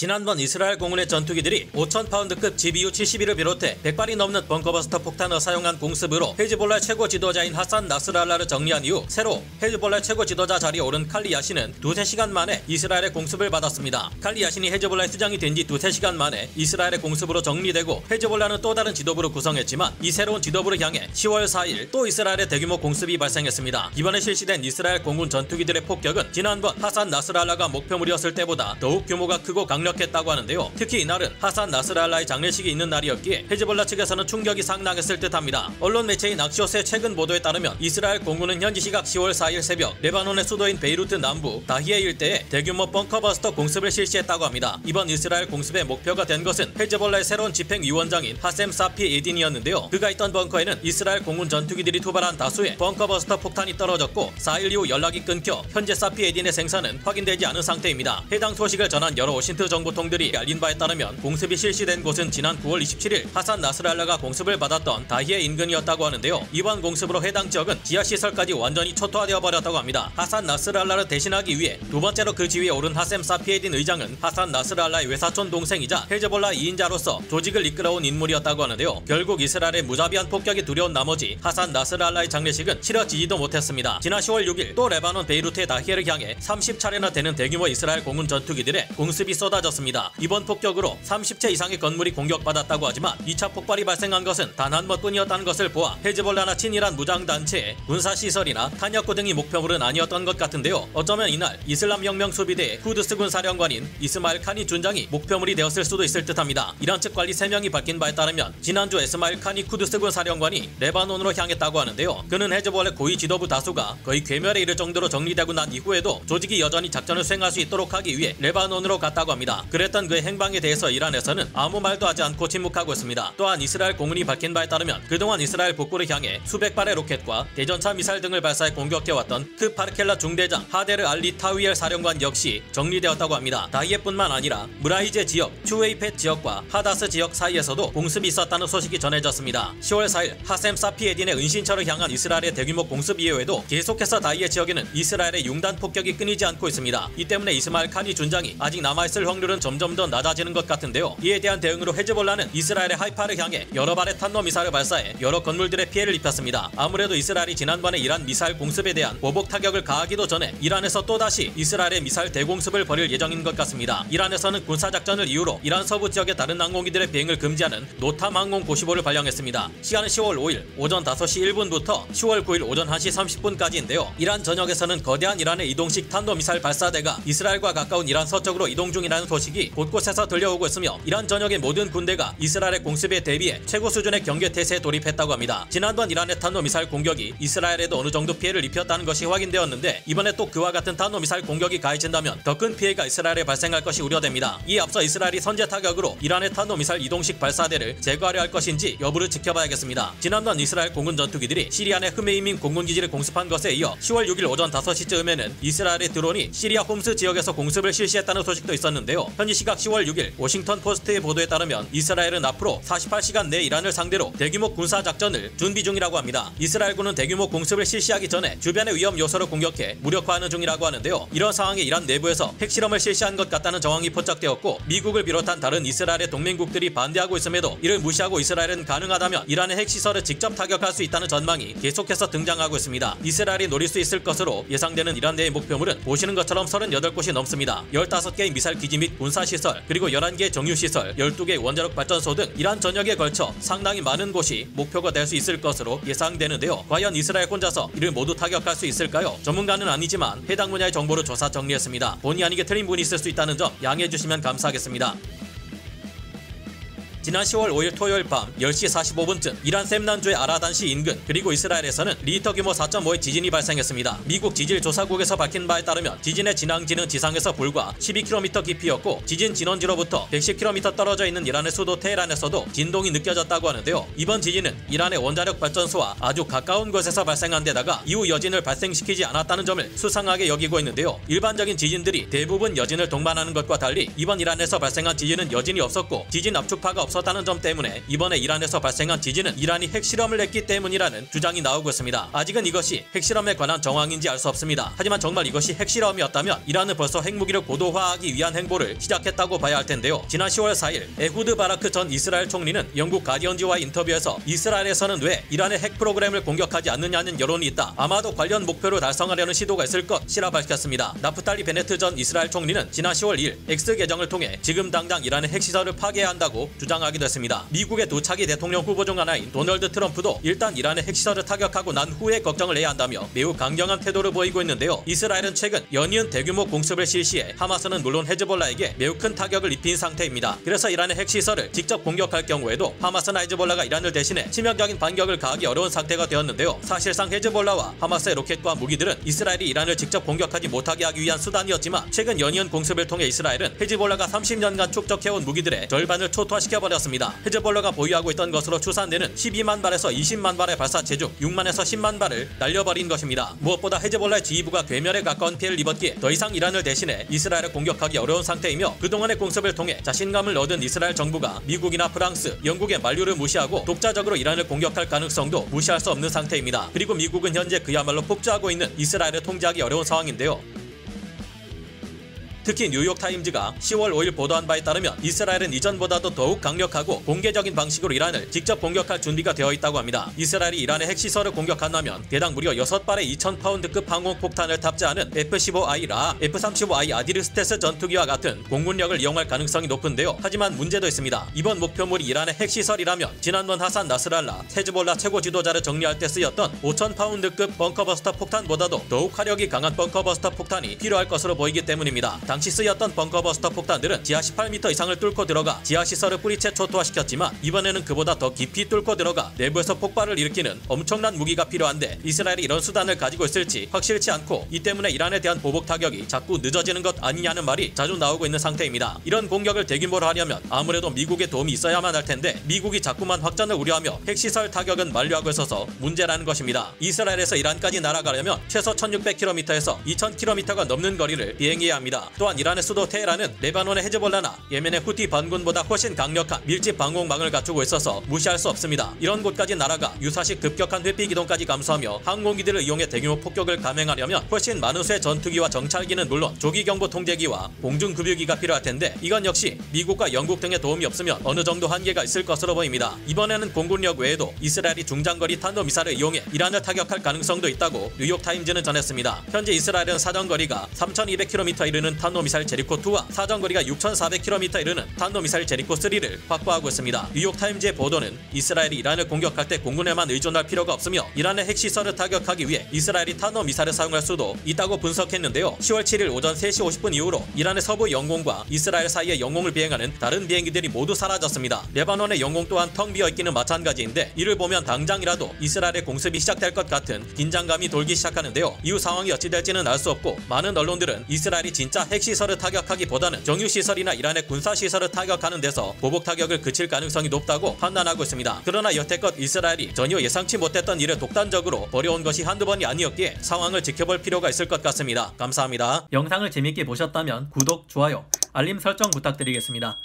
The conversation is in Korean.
지난번 이스라엘 공군의 전투기들이 5,000파운드급 GBU-72를 비롯해 100발이 넘는 벙커버스터 폭탄을 사용한 공습으로 헤즈볼라의 최고 지도자인 하산 나스랄라를 정리한 이후 새로 헤즈볼라의 최고 지도자 자리에 오른 칼리 야신은 두세 시간 만에 이스라엘의 공습을 받았습니다. 칼리 야신이 헤즈볼라의 수장이 된 지 두세 시간 만에 이스라엘의 공습으로 정리되고 헤즈볼라는 또 다른 지도부를 구성했지만 이 새로운 지도부를 향해 10월 4일 또 이스라엘의 대규모 공습이 발생했습니다. 이번에 실시된 이스라엘 공군 전투기들의 폭격은 지난번 하산 나스랄라가 목표물이었을 때보다 더욱 규모가 크고 강력했다고 하는데요. 특히 이날은 하산 나스랄라의 장례식이 있는 날이었기에 헤즈볼라 측에서는 충격이 상당했을 듯합니다. 언론 매체인 악시오스의 최근 보도에 따르면 이스라엘 공군은 현지 시각 10월 4일 새벽 레바논의 수도인 베이루트 남부 다히에 일대에 대규모 벙커버스터 공습을 실시했다고 합니다. 이번 이스라엘 공습의 목표가 된 것은 헤즈볼라의 새로운 집행위원장인 하셈 사피 에딘이었는데요. 그가 있던 벙커에는 이스라엘 공군 전투기들이 투발한 다수의 벙커버스터 폭탄이 떨어졌고 4일 이후 연락이 끊겨 현재 사피 에딘의 생사는 확인되지 않은 상태입니다. 해당 소식을 전한 여러 워싱턴 정보통들이 알린 바에 따르면 공습이 실시된 곳은 지난 9월 27일 하산 나스랄라가 공습을 받았던 다히에 인근이었다고 하는데요. 이번 공습으로 해당 지역은 지하시설까지 완전히 초토화되어 버렸다고 합니다. 하산 나스랄라를 대신하기 위해 두 번째로 그 지위에 오른 하셈 사피에딘 의장은 하산 나스랄라의 외사촌 동생이자 헤즈볼라 2인자로서 조직을 이끌어온 인물이었다고 하는데요. 결국 이스라엘의 무자비한 폭격이 두려운 나머지 하산 나스랄라의 장례식은 치러지지도 못했습니다. 지난 10월 6일 또 레바논 베이루트의 다히에를 향해 30차례나 되는 대규모 이스라엘 공군 전투기들의 공습이 쏟아졌습니다. 이번 폭격으로 30채 이상의 건물이 공격받았다고 하지만 2차 폭발이 발생한 것은 단 한 번뿐이었다는 것을 보아 헤즈볼라나 친이란 무장단체의 군사시설이나 탄약고 등이 목표물은 아니었던 것 같은데요. 어쩌면 이날 이슬람혁명 수비대의 쿠드스군 사령관인 이스마일 칸이 준장이 목표물이 되었을 수도 있을 듯합니다. 이란 측 관리 3명이 밝힌 바에 따르면 지난주 이스마일 칸이 쿠드스군 사령관이 레바논으로 향했다고 하는데요. 그는 헤즈볼라 고위 지도부 다수가 거의 괴멸에 이를 정도로 정리되고 난 이후에도 조직이 여전히 작전을 수행할 수 있도록 하기 위해 레바논으로 갔다고 합니다. 그랬던 그의 행방에 대해서 이란에서는 아무 말도 하지 않고 침묵하고 있습니다. 또한 이스라엘 공군이 밝힌 바에 따르면 그동안 이스라엘 북부를 향해 수백 발의 로켓과 대전차 미사일 등을 발사해 공격해왔던 크파르켈라 중대장 하데르 알리 타위엘 사령관 역시 정리되었다고 합니다. 다히에뿐만 아니라 무라이제 지역, 추웨이펫 지역과 하다스 지역 사이에서도 공습이 있었다는 소식이 전해졌습니다. 10월 4일 하셈 사피에딘의 은신처를 향한 이스라엘의 대규모 공습 이후에도 계속해서 다히에 지역에는 이스라엘의 융단 폭격이 끊이지 않고 있습니다. 이 때문에 이스마일 칸이 준장이 아직 남아있을 확률은 점점 더 낮아지는 것 같은데요. 이에 대한 대응으로 헤즈볼라는 이스라엘의 하이파를 향해 여러 발의 탄도미사일을 발사해 여러 건물들의 피해를 입혔습니다. 아무래도 이스라엘이 지난번에 이란 미사일 공습에 대한 보복 타격을 가하기도 전에 이란에서 또다시 이스라엘의 미사일 대공습을 벌일 예정인 것 같습니다. 이란에서는 군사작전을 이유로 이란 서부 지역의 다른 항공기들의 비행을 금지하는 노탐 항공 고시보를 발령했습니다. 시간은 10월 5일 오전 5시 1분부터 10월 9일 오전 1시 30분까지인데요. 이란 전역에서는 거대한 이란의 이동식 탄도미사일 발사대가 이스라엘과 가까운 이란 서쪽으로 이동 중이라는 소식이 곳곳에서 들려오고 있으며 이란 전역의 모든 군대가 이스라엘의 공습에 대비해 최고 수준의 경계태세에 돌입했다고 합니다. 지난번 이란의 탄도미사일 공격이 이스라엘에도 어느 정도 피해를 입혔다는 것이 확인되었는데 이번에 또 그와 같은 탄도미사일 공격이 가해진다면 더 큰 피해가 이스라엘에 발생할 것이 우려됩니다. 이에 앞서 이스라엘이 선제 타격으로 이란의 탄도미사일 이동식 발사대를 제거하려 할 것인지 여부를 지켜봐야겠습니다. 지난번 이스라엘 공군 전투기들이 시리아 내 흐메이민 공군기지를 공습한 것에 이어 10월 6일 오전 5시쯤에는 이스라엘의 드론이 시리아 홈스 지역에서 공습을 실시했다는 소식도 있었는데요. 현지 시각 10월 6일 워싱턴 포스트의 보도에 따르면 이스라엘은 앞으로 48시간 내 이란을 상대로 대규모 군사작전을 준비 중이라고 합니다. 이스라엘군은 대규모 공습을 실시하기 전에 주변의 위험 요소를 공격해 무력화하는 중이라고 하는데요. 이런 상황에 이란 내부에서 핵실험을 실시한 것 같다는 정황이 포착되었고 미국을 비롯한 다른 이스라엘의 동맹국들이 반대하고 있음에도 이를 무시하고 이스라엘은 가능하다면 이란의 핵시설을 직접 타격할 수 있다는 전망이 계속해서 등장하고 있습니다. 이스라엘이 노릴 수 있을 것으로 예상되는 이란 내의 목표물은 보시는 것처럼 38곳이 넘습니다. 15개의 미사일 기지 및 군사시설, 그리고 11개의 정유시설, 12개의 원자력 발전소 등 이란 전역에 걸쳐 상당히 많은 곳이 목표가 될 수 있을 것으로 예상되는데요. 과연 이스라엘 혼자서 이를 모두 타격할 수 있을까요? 전문가는 아니지만 해당 분야의 정보를 조사 정리했습니다. 본의 아니게 틀린 분이 있을 수 있다는 점 양해해 주시면 감사하겠습니다. 지난 10월 5일 토요일 밤 10시 45분쯤 이란 셈난주의 아라단시 인근 그리고 이스라엘에서는 리히터 규모 4.5의 지진이 발생했습니다. 미국 지질조사국에서 밝힌 바에 따르면 지진의 진앙지는 지상에서 불과 12km 깊이였고 지진 진원지로부터 110km 떨어져 있는 이란의 수도 테헤란에서도 진동이 느껴졌다고 하는데요. 이번 지진은 이란의 원자력 발전소와 아주 가까운 곳에서 발생한 데다가 이후 여진을 발생시키지 않았다는 점을 수상하게 여기고 있는데요. 일반적인 지진들이 대부분 여진을 동반하는 것과 달리 이번 이란에서 발생한 지진은 여진이 없었고 지진 압축파가 없었습니다. 없었다는 점 때문에 이번에 이란에서 발생한 지진은 이란이 핵실험을 했기 때문이라는 주장이 나오고 있습니다. 아직은 이것이 핵실험에 관한 정황인지 알 수 없습니다. 하지만 정말 이것이 핵실험이었다면 이란은 벌써 핵무기를 고도화하기 위한 행보를 시작했다고 봐야 할 텐데요. 지난 10월 4일 에후드 바라크 전 이스라엘 총리는 영국 가디언지와의 인터뷰에서 이스라엘에서는 왜 이란의 핵 프로그램을 공격하지 않느냐는 여론이 있다. 아마도 관련 목표를 달성하려는 시도가 있을 것이라 밝혔습니다. 나프탈리 베네트 전 이스라엘 총리는 지난 10월 2일 X 계정을 통해 지금 당장 이란의 핵시설을 파괴해야 한다고 주장하기도 했습니다. 미국의 두 차기 대통령 후보 중 하나인 도널드 트럼프도 일단 이란의 핵시설을 타격하고 난 후에 걱정을 해야 한다며 매우 강경한 태도를 보이고 있는데요. 이스라엘은 최근 연이은 대규모 공습을 실시해 하마스는 물론 헤즈볼라에게 매우 큰 타격을 입힌 상태입니다. 그래서 이란의 핵시설을 직접 공격할 경우에도 하마스나 헤즈볼라가 이란을 대신해 치명적인 반격을 가하기 어려운 상태가 되었는데요. 사실상 헤즈볼라와 하마스의 로켓과 무기들은 이스라엘이 이란을 직접 공격하지 못하게 하기 위한 수단이었지만 최근 연이은 공습을 통해 이스라엘은 헤즈볼라가 30년간 축적해온 무기들의 절반을 초토화시켜버렸습니다. 헤즈볼라가 보유하고 있던 것으로 추산되는 12만 발에서 20만 발의 발사체 중 6만에서 10만 발을 날려버린 것입니다. 무엇보다 헤즈볼라의 지휘부가 괴멸에 가까운 피해를 입었기에 더 이상 이란을 대신해 이스라엘을 공격하기 어려운 상태이며 그동안의 공습을 통해 자신감을 얻은 이스라엘 정부가 미국이나 프랑스, 영국의 만류를 무시하고 독자적으로 이란을 공격할 가능성도 무시할 수 없는 상태입니다. 그리고 미국은 현재 그야말로 폭주하고 있는 이스라엘을 통제하기 어려운 상황인데요. 특히 뉴욕타임즈가 10월 5일 보도한 바에 따르면 이스라엘은 이전보다도 더욱 강력하고 공개적인 방식으로 이란을 직접 공격할 준비가 되어 있다고 합니다. 이스라엘이 이란의 핵시설을 공격한다면 대당 무려 6발의 2000파운드급 항공폭탄을 탑재하는 F-15I 라, F-35I 아디르스테스 전투기와 같은 공군력을 이용할 가능성이 높은데요. 하지만 문제도 있습니다. 이번 목표물이 이란의 핵시설이라면 지난번 하산 나스랄라 헤즈볼라 최고 지도자를 정리할 때 쓰였던 5000파운드급 벙커버스터 폭탄보다도 더욱 화력이 강한 벙커버스터 폭탄이 필요할 것으로 보이기 때문입니다. 당시 쓰였던 벙커버스터 폭탄들은 지하 18m 이상을 뚫고 들어가 지하시설을 뿌리채 초토화시켰지만 이번에는 그보다 더 깊이 뚫고 들어가 내부에서 폭발을 일으키는 엄청난 무기가 필요한데 이스라엘이 이런 수단을 가지고 있을지 확실치 않고 이 때문에 이란에 대한 보복 타격이 자꾸 늦어지는 것 아니냐는 말이 자주 나오고 있는 상태입니다. 이런 공격을 대규모로 하려면 아무래도 미국의 도움이 있어야만 할 텐데 미국이 자꾸만 확전을 우려하며 핵시설 타격은 만류하고 있어서 문제라는 것입니다. 이스라엘에서 이란까지 날아가려면 최소 1600km에서 2000km가 넘는 거리를 비행해야 합니다. 또한 이란의 수도 테헤란은 레바논의 헤즈볼라나 예멘의 후티 반군보다 훨씬 강력한 밀집 방공망을 갖추고 있어서 무시할 수 없습니다. 이런 곳까지 날아가 유사시 급격한 회피 기동까지 감수하며 항공기들을 이용해 대규모 폭격을 감행하려면 훨씬 많은 수의 전투기와 정찰기는 물론 조기경보 통제기와 공중급유기가 필요할 텐데 이건 역시 미국과 영국 등의 도움이 없으면 어느 정도 한계가 있을 것으로 보입니다. 이번에는 공군력 외에도 이스라엘이 중장거리 탄도미사를 이용해 이란을 타격할 가능성도 있다고 뉴욕타임즈는 전했습니다. 현재 이스라엘은 사정거리가 3200km에 이르는 탄도미사일 제리코2와 사정거리가 6400km에 이르는 탄도미사일 제리코3를 확보하고 있습니다. 뉴욕타임즈의 보도는 이스라엘이 이란을 공격할 때 공군에만 의존할 필요가 없으며 이란의 핵시설을 타격하기 위해 이스라엘이 탄도미사일을 사용할 수도 있다고 분석했는데요. 10월 7일 오전 3시 50분 이후로 이란의 서부 영공과 이스라엘 사이의 영공을 비행하는 다른 비행기들이 모두 사라졌습니다. 레바논의 영공 또한 텅 비어있기는 마찬가지인데 이를 보면 당장이라도 이스라엘의 공습이 시작될 것 같은 긴장감이 돌기 시작하는데요. 이후 상황이 어찌 될지는 알 수 없고 많은 언론들은 이스라엘이 진짜 핵시설을 타격하기보다는 정유시설이나 이란의 군사시설을 타격하는 데서 보복 타격을 그칠 가능성이 높다고 판단하고 있습니다. 그러나 여태껏 이스라엘이 전혀 예상치 못했던 일을 독단적으로 벌여온 것이 한두 번이 아니었기에 상황을 지켜볼 필요가 있을 것 같습니다. 감사합니다. 영상을 재밌게 보셨다면 구독, 좋아요, 알림 설정 부탁드리겠습니다.